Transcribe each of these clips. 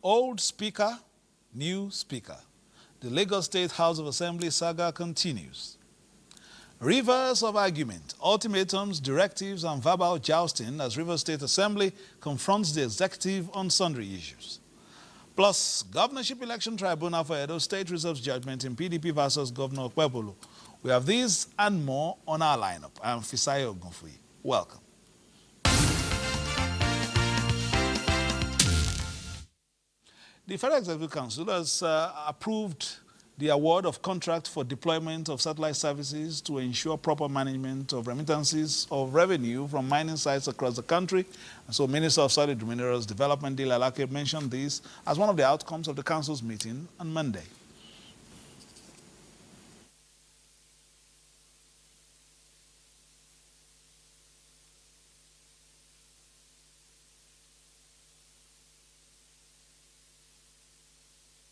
Old Speaker, new Speaker. The Lagos State House of Assembly saga continues. Rivers of argument, ultimatums, directives, and verbal jousting as Rivers State Assembly confronts the executive on sundry issues. Plus, Governorship Election Tribunal for Edo State reserves judgment in PDP versus Governor Okpebholo. We have these and more on our lineup. I am Fisayo Ogunfuyi. Welcome. The Federal Executive Council has approved the award of contract for deployment of satellite services to ensure proper management of remittances of revenue from mining sites across the country. And so Minister of Solid Minerals Development, Dele Alake, mentioned this as one of the outcomes of the Council's meeting on Monday.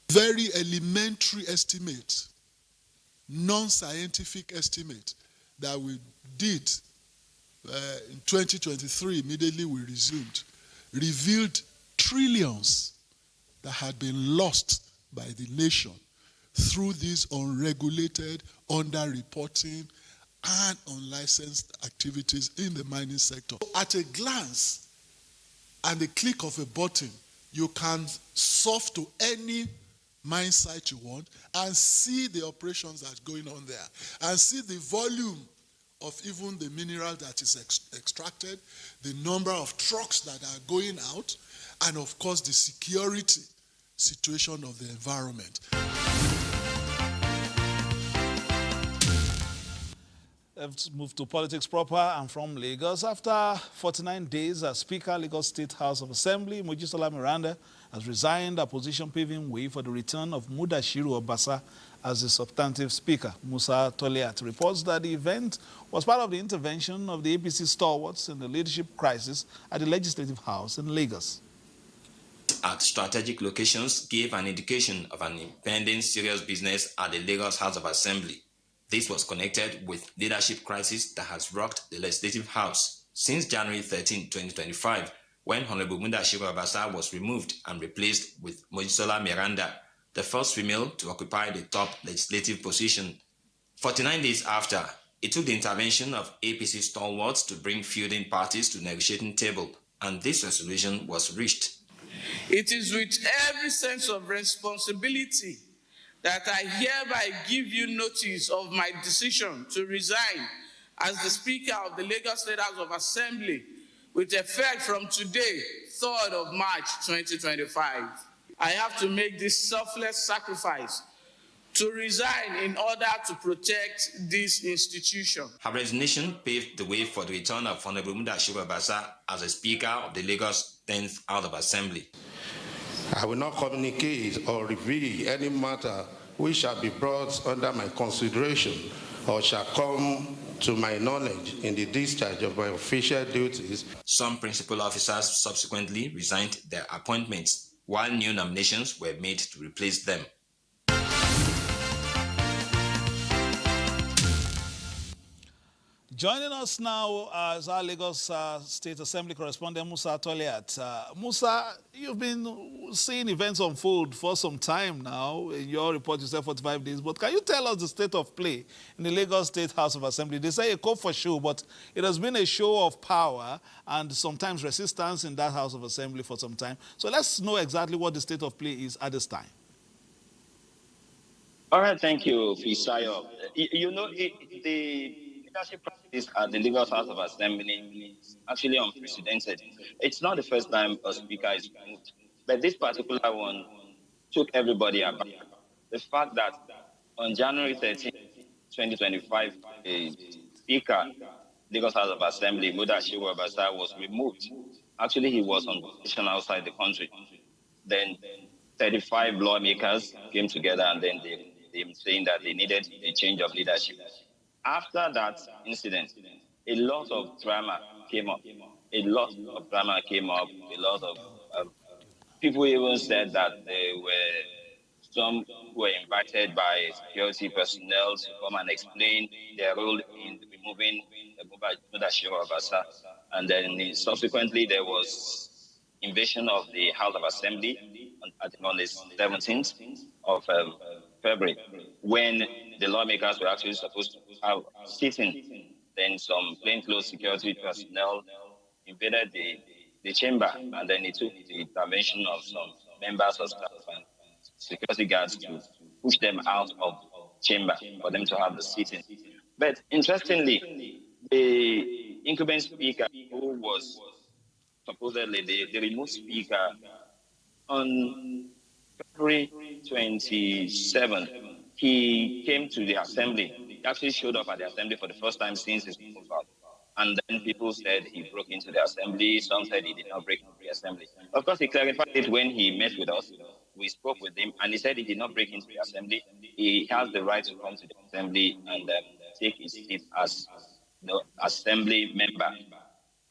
Very elementary estimate, non-scientific estimate that we did in 2023, immediately we resumed, revealed trillions that had been lost by the nation through these unregulated, underreporting, and unlicensed activities in the mining sector. At a glance and the click of a button, you can surf to any mine site you want and see the operations that's going on there and see the volume of even the mineral that is extracted, the number of trucks that are going out, and of course the security situation of the environment. Let's move to politics proper and from Lagos. After 49 days as Speaker, Lagos State House of Assembly, Mojisola Miranda has resigned, a position paving way for the return of Mudashiru Obasa as the substantive Speaker. Musa Toliat reports that the event was part of the intervention of the APC stalwarts in the leadership crisis at the Legislative House in Lagos. At strategic locations gave an indication of an impending serious business at the Lagos House of Assembly. This was connected with leadership crisis that has rocked the Legislative House since January 13, 2025, when Honorable Mudashiru Obasa was removed and replaced with Mojisola Miranda, the first female to occupy the top legislative position. 49 days after, it took the intervention of APC stalwarts to bring feuding parties to the negotiating table, and this resolution was reached. It is with every sense of responsibility that I hereby give you notice of my decision to resign as the Speaker of the Lagos State House of Assembly with effect from today, 3rd of March 2025. I have to make this selfless sacrifice to resign in order to protect this institution. Her resignation paved the way for the return of Honorable Mudashiru Obasa as a Speaker of the Lagos 10th House of Assembly. I will not communicate or reveal any matter which shall be brought under my consideration or shall come to my knowledge in the discharge of my official duties. Some principal officers subsequently resigned their appointments, while new nominations were made to replace them. Joining us now is our Lagos State Assembly correspondent, Musa Toliat. Musa, you've been seeing events unfold for some time now. In your report, you said 45 days. But can you tell us the state of play in the Lagos State House of Assembly? They say a call for show, but it has been a show of power and sometimes resistance in that House of Assembly for some time. So let's know exactly what the state of play is at this time. All right, thank you, Fisayo. You know, the leadership practice at the Lagos House of Assembly is actually unprecedented. It's not the first time a speaker is removed, but this particular one took everybody aback. The fact that on January 13, 2025, the speaker, Lagos House of Assembly, Mudashiru Obasa, was removed. Actually, he was on vacation outside the country. Then 35 lawmakers came together and then they saying that they needed a change of leadership. After that incident, a lot of drama came up. A lot of people even said that some were invited by security personnel to come and explain their role in removing Mudashiru Obasa. And then subsequently there was invasion of the House of Assembly, I think on the 17th of February, when the lawmakers were actually supposed to have sitting. Then some plainclothes security personnel invaded the chamber, and then it took the intervention of some members of staff and security guards to push them out of the chamber for them to have the sitting. But interestingly, the incumbent speaker, who was supposedly the remote speaker, on February 27th, he came to the assembly. He actually showed up at the assembly for the first time since his removal. And then people said he broke into the assembly. Some said he did not break into the assembly. Of course, he clarified it when he met with us. We spoke with him, and he said he did not break into the assembly. He has the right to come to the assembly and take his seat as the assembly member.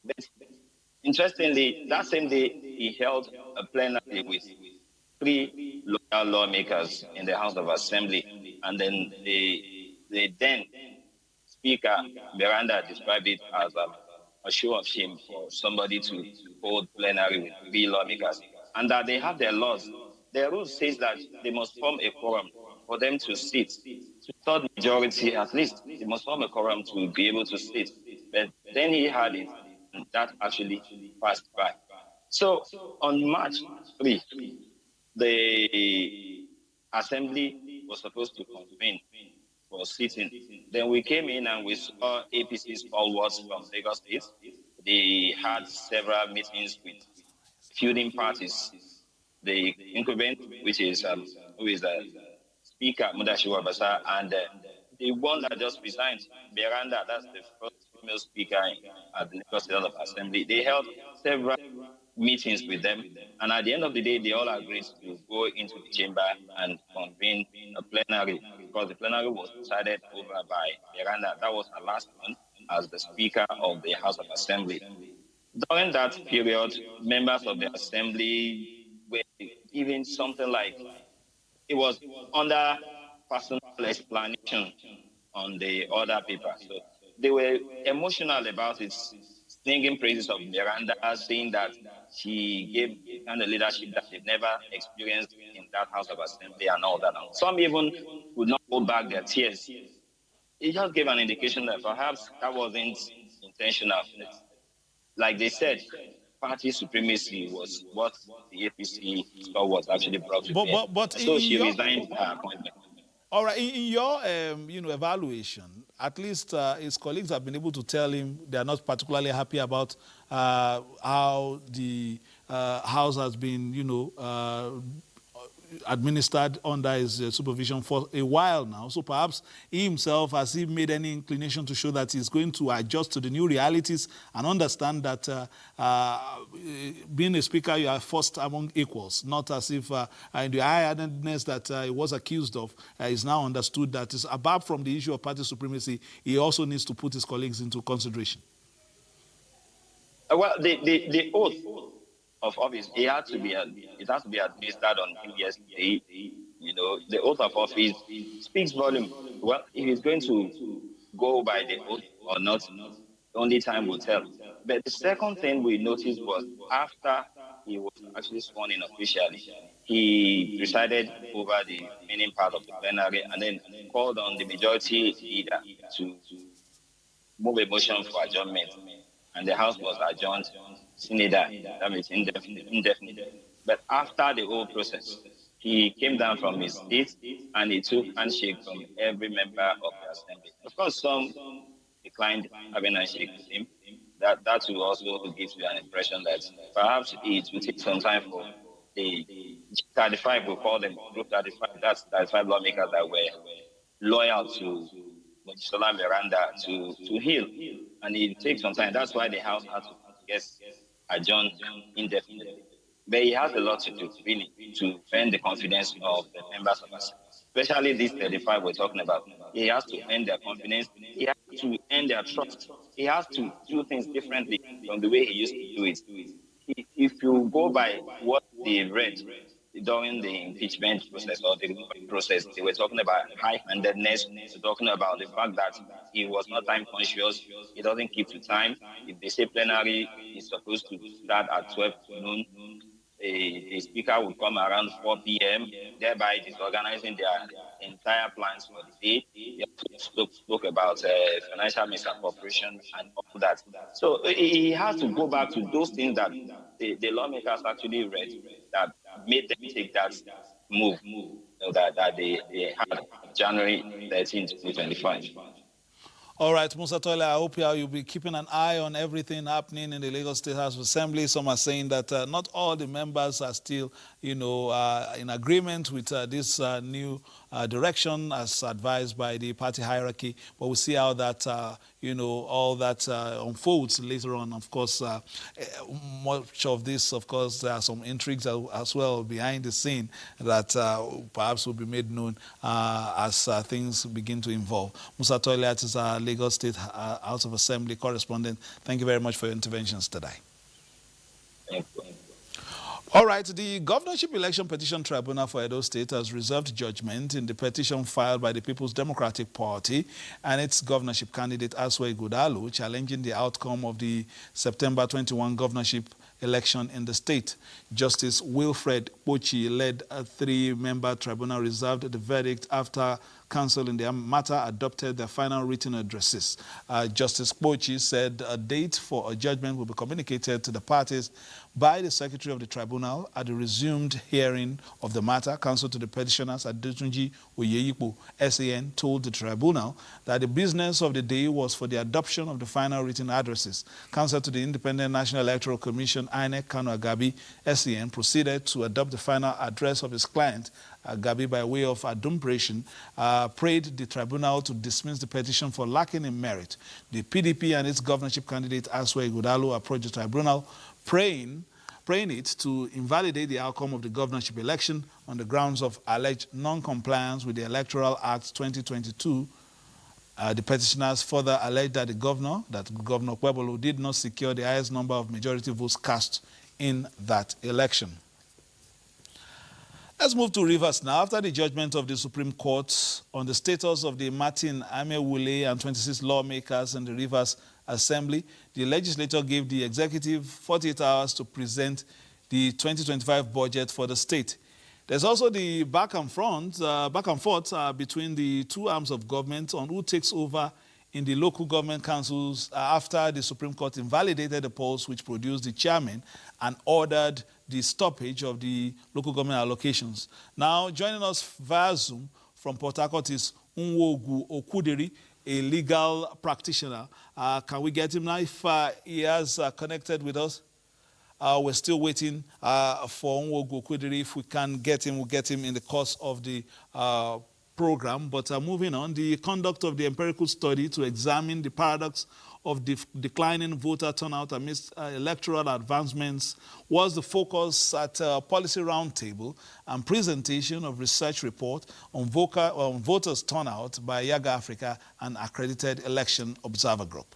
But interestingly, that same day, he held a plenary with 3 local lawmakers in the House of Assembly. And then the then Speaker, Miranda, described it as a show of shame for somebody to hold plenary with 3 lawmakers. And that they have their laws. Their rules says that they must form a quorum for them to sit. To third majority at least, they must form a quorum to be able to sit. But then he had it, and that actually passed by. So on March 3, the assembly was supposed to convene for sitting. Then we came in and we saw APC's stalwarts from Lagos State. They had several meetings with feuding parties. The incumbent, which is who is the Speaker, Mudashiwa Basa, and the one that just resigned, Miranda, that's the first female speaker at the Lagos State Assembly. They held several meetings with them, and at the end of the day, they all agreed to go into the chamber and convene a plenary, because the plenary was decided over by Miranda. That was her last one as the Speaker of the House of Assembly. During that period, members of the Assembly were given something like, it was under personal explanation on the other paper. So they were emotional about it, singing praises of Miranda, saying that she gave the kind of leadership that they've never experienced in that House of Assembly and all that. Some even would not hold back their tears. It just gave an indication that perhaps that wasn't intentional. Like they said, party supremacy was what the APC was actually brought to bear. But so she resigned her appointment. All right, in your evaluation, at least his colleagues have been able to tell him they are not particularly happy about how the House has been, administered under his supervision for a while now. So perhaps he himself, has he made any inclination to show that he's going to adjust to the new realities and understand that being a speaker, you are first among equals, not as if in the high-handedness that he was accused of, is now understood that is apart from the issue of party supremacy, he also needs to put his colleagues into consideration. Well, the oath of office, it has to be administered on New Year's Day. The oath of office speaks volume. Well, if he's going to go by the oath or not, only time will tell. But the second thing we noticed was after he was actually sworn in officially, he presided over the remaining part of the plenary and then called on the majority leader to move a motion for adjournment. And the House was adjourned sine die, that means indefinitely. But after the whole process, he came down from his seat and he took handshake from every member of the assembly. Of course, some declined having a handshake with him. That will also give you an impression that perhaps it will take some time for the 35, we call them Group 35, that's 35 lawmakers that were loyal to Mojisola Miranda to heal. And it takes some time. That's why the House had to adjourned indefinitely. But he has a lot to do, really, to earn the confidence of the members of us, especially these 35 we're talking about. He has to earn their confidence. He has to earn their trust. He has to do things differently from the way he used to do it. If you go by what they read, during the impeachment process or the process, they were talking about high-handedness. They were talking about the fact that he was not time conscious. He doesn't keep to time. If they say plenary is supposed to start at 12 noon, the speaker would come around 4 p.m., thereby disorganizing their entire plans for the day. He spoke about financial misappropriation and all that. So he has to go back to those things that the lawmakers actually read that made them take that move that they had January 13, 2025. All right, Musa Toyle, I hope you'll be keeping an eye on everything happening in the Lagos State House of Assembly. Some are saying that not all the members are still, in agreement with this new direction as advised by the party hierarchy. But we'll see how that, all that unfolds later on. Of course, much of this, of course, there are some intrigues as well behind the scene that perhaps will be made known as things begin to evolve. Musa Toyle is our Lagos State House of Assembly correspondent. Thank you very much for your interventions today. Thank you. All right, the Governorship Election Petition Tribunal for Edo State has reserved judgment in the petition filed by the People's Democratic Party and its governorship candidate Aswa Ighodalo, challenging the outcome of the September 21 governorship election in the state. Justice Wilfred Pochi led a three-member tribunal reserved the verdict after council in the matter adopted their final written addresses. Justice Pochi said a date for a judgment will be communicated to the parties by the Secretary of the Tribunal at the resumed hearing of the matter. Counsel to the petitioners, Adetunji Oyeyipo, SAN, told the Tribunal that the business of the day was for the adoption of the final written addresses. Counsel to the Independent National Electoral Commission, INEC, Kano Agabi, SAN, proceeded to adopt the final address of his client, Gabi, by way of adumbration, prayed the tribunal to dismiss the petition for lacking in merit. The PDP and its governorship candidate, Aswa Ighodalo, approached the tribunal, praying it to invalidate the outcome of the governorship election on the grounds of alleged non-compliance with the Electoral Act 2022. The petitioners further alleged that Governor Puebolo did not secure the highest number of majority votes cast in that election. Let's move to Rivers now. After the judgment of the Supreme Court on the status of the Martin Amewule and 26 lawmakers in the Rivers Assembly, the legislature gave the executive 48 hours to present the 2025 budget for the state. There's also the back and forth between the two arms of government on who takes over in the local government councils after the Supreme Court invalidated the polls which produced the chairman and ordered the stoppage of the local government allocations. Now, joining us via Zoom from Port Harcourt is Nwogu Okudiri, a legal practitioner. Can we get him now if he has connected with us? We're still waiting for Nwogu Okudiri. If we can get him, we'll get him in the course of the program. But moving on, the conduct of the empirical study to examine the paradox of declining voter turnout amidst electoral advancements was the focus at a policy roundtable and presentation of research report on voters turnout by Yaga Africa, an accredited election observer group.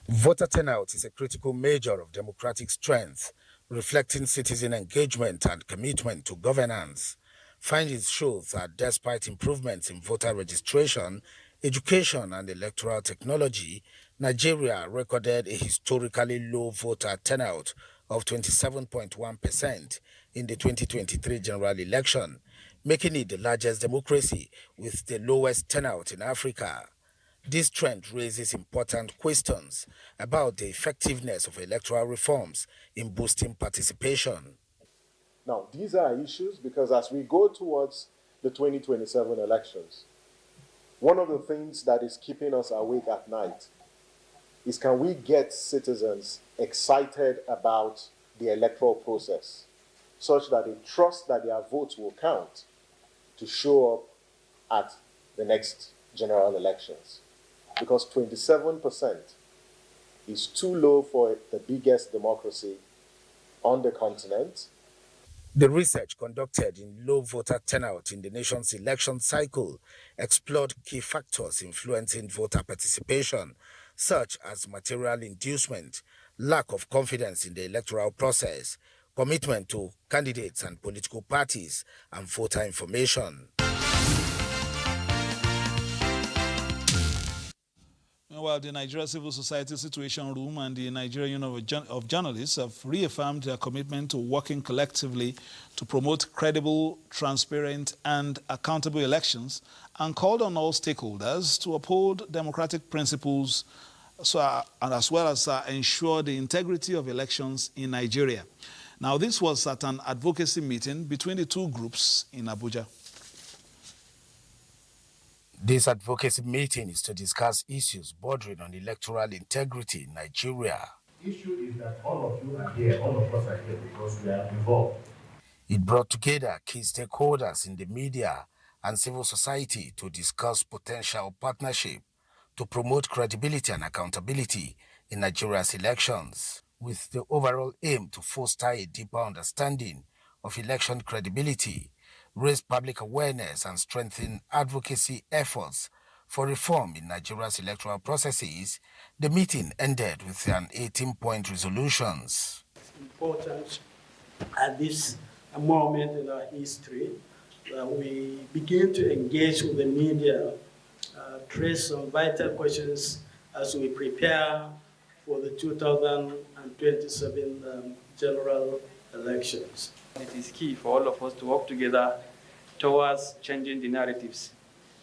Voter turnout is a critical measure of democratic strength, reflecting citizen engagement and commitment to governance. Findings show that despite improvements in voter registration, education and electoral technology, Nigeria recorded a historically low voter turnout of 27.1% in the 2023 general election, making it the largest democracy with the lowest turnout in Africa. This trend raises important questions about the effectiveness of electoral reforms in boosting participation. Now, these are issues because as we go towards the 2027 elections, one of the things that is keeping us awake at night is can we get citizens excited about the electoral process such that they trust that their votes will count to show up at the next general elections. Because 27% is too low for the biggest democracy on the continent. The research conducted in low voter turnout in the nation's election cycle explored key factors influencing voter participation, such as material inducement, lack of confidence in the electoral process, commitment to candidates and political parties, and voter information. While the Nigeria Civil Society Situation Room and the Nigerian Union of Journalists have reaffirmed their commitment to working collectively to promote credible, transparent, and accountable elections, and called on all stakeholders to uphold democratic principles and as well as ensure the integrity of elections in Nigeria. Now, this was at an advocacy meeting between the two groups in Abuja. This advocacy meeting is to discuss issues bordering on electoral integrity in Nigeria. The issue is that all of you are here, all of us are here because we are involved. It brought together key stakeholders in the media and civil society to discuss potential partnership to promote credibility and accountability in Nigeria's elections, with the overall aim to foster a deeper understanding of election credibility, raise public awareness, and strengthen advocacy efforts for reform in Nigeria's electoral processes. The meeting ended with an 18-point resolutions. It's important at this moment in our history that we begin to engage with the media, trace some vital questions as we prepare for the 2027 general elections. It is key for all of us to work together towards changing the narratives.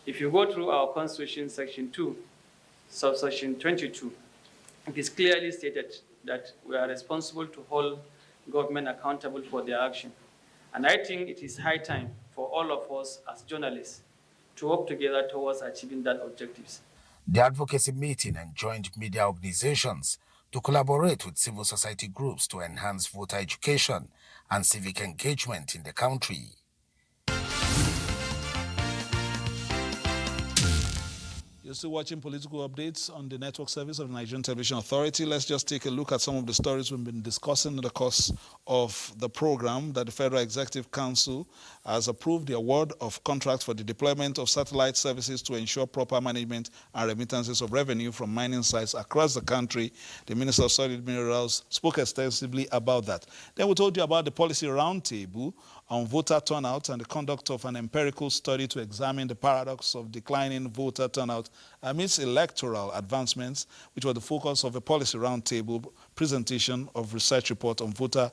If you go through our Constitution, Section 2, subsection 22, it is clearly stated that we are responsible to hold government accountable for their action. And I think it is high time for all of us as journalists to work together towards achieving that objectives. The advocacy meeting enjoined media organizations to collaborate with civil society groups to enhance voter education and civic engagement in the country. You're still watching political updates on the network service of the Nigerian Television Authority. Let's just take a look at some of the stories we've been discussing in the course of the program. That the Federal Executive Council has approved the award of contracts for the deployment of satellite services to ensure proper management and remittances of revenue from mining sites across the country. The Minister of Solid Minerals spoke extensively about that. Then we told you about the policy roundtable on voter turnout and the conduct of an empirical study to examine the paradox of declining voter turnout amidst electoral advancements, which was the focus of a policy roundtable presentation of research report on voter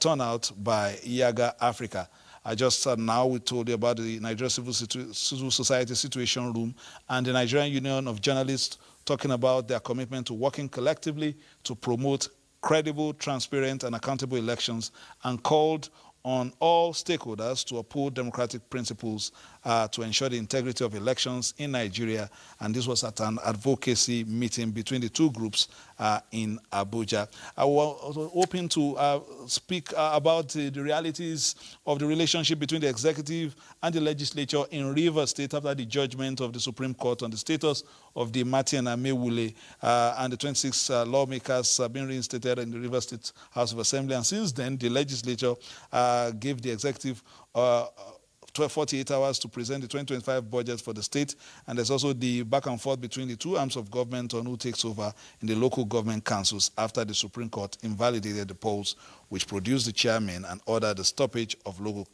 turnout by Yaga Africa. I just now we told you about the Nigeria Civil Society Situation Room and the Nigerian Union of Journalists talking about their commitment to working collectively to promote credible, transparent, and accountable elections, and called on all stakeholders to uphold democratic principles to ensure the integrity of elections in Nigeria. And this was at an advocacy meeting between the two groups in Abuja. I was hoping to speak about the realities of the relationship between the executive and the legislature in Rivers State after the judgment of the Supreme Court on the status of the Martin and Amewule and the 26 lawmakers being reinstated in the Rivers State House of Assembly. And since then, the legislature gave the executive 48 hours to present the 2025 budget for the state, and there's also the back and forth between the two arms of government on who takes over in the local government councils after the Supreme Court invalidated the polls which produced the chairman and ordered the stoppage of local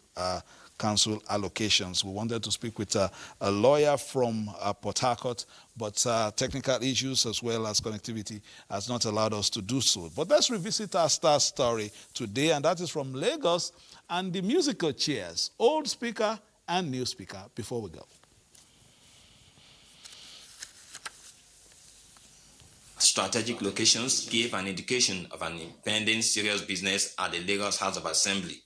council allocations. We wanted to speak with a lawyer from Port Harcourt, but technical issues as well as connectivity has not allowed us to do so. But let's revisit our star story today, and that is from Lagos and the musical chairs, old speaker and new speaker. Before we go. Strategic locations gave an indication of an impending serious business at the Lagos House of Assembly.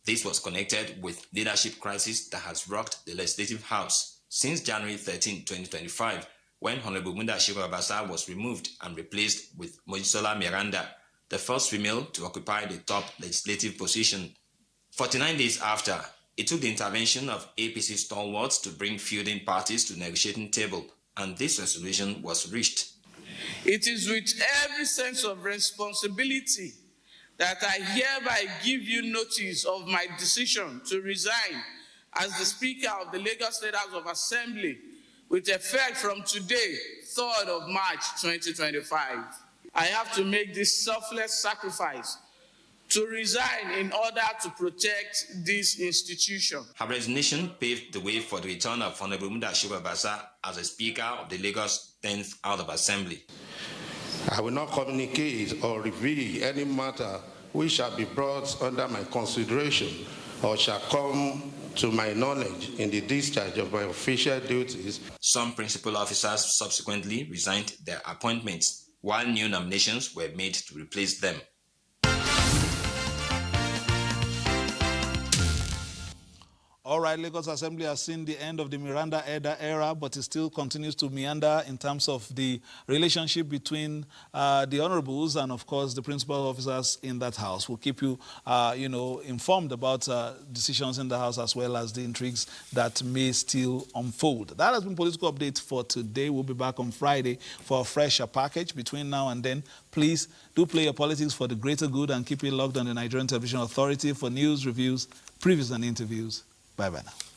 This was connected with leadership crisis that has rocked the Legislative House since January 13, 2025, when Honorable Mudashiru Obasa was removed and replaced with Mojisola Miranda, the first female to occupy the top legislative position. 49 days after, it took the intervention of APC stalwarts to bring feuding parties to the negotiating table, and this resolution was reached. It is with every sense of responsibility that I hereby give you notice of my decision to resign as the Speaker of the Lagos State House of Assembly with effect from today, 3rd of March 2025. I have to make this selfless sacrifice to resign in order to protect this institution. Her resignation paved the way for the return of Honorable Mudashiru Obasa as a Speaker of the Lagos 10th House of Assembly. I will not communicate or reveal any matter which shall be brought under my consideration or shall come to my knowledge in the discharge of my official duties. Some principal officers subsequently resigned their appointments, while new nominations were made to replace them. All right, Lagos Assembly has seen the end of the Miranda era, but it still continues to meander in terms of the relationship between the honorables and, of course, the principal officers in that house. We'll keep you, informed about decisions in the house as well as the intrigues that may still unfold. That has been Political Update for today. We'll be back on Friday for a fresher package. Between now and then, please do play your politics for the greater good and keep it logged on the Nigerian Television Authority for news, reviews, previews, and interviews. Bye-bye now.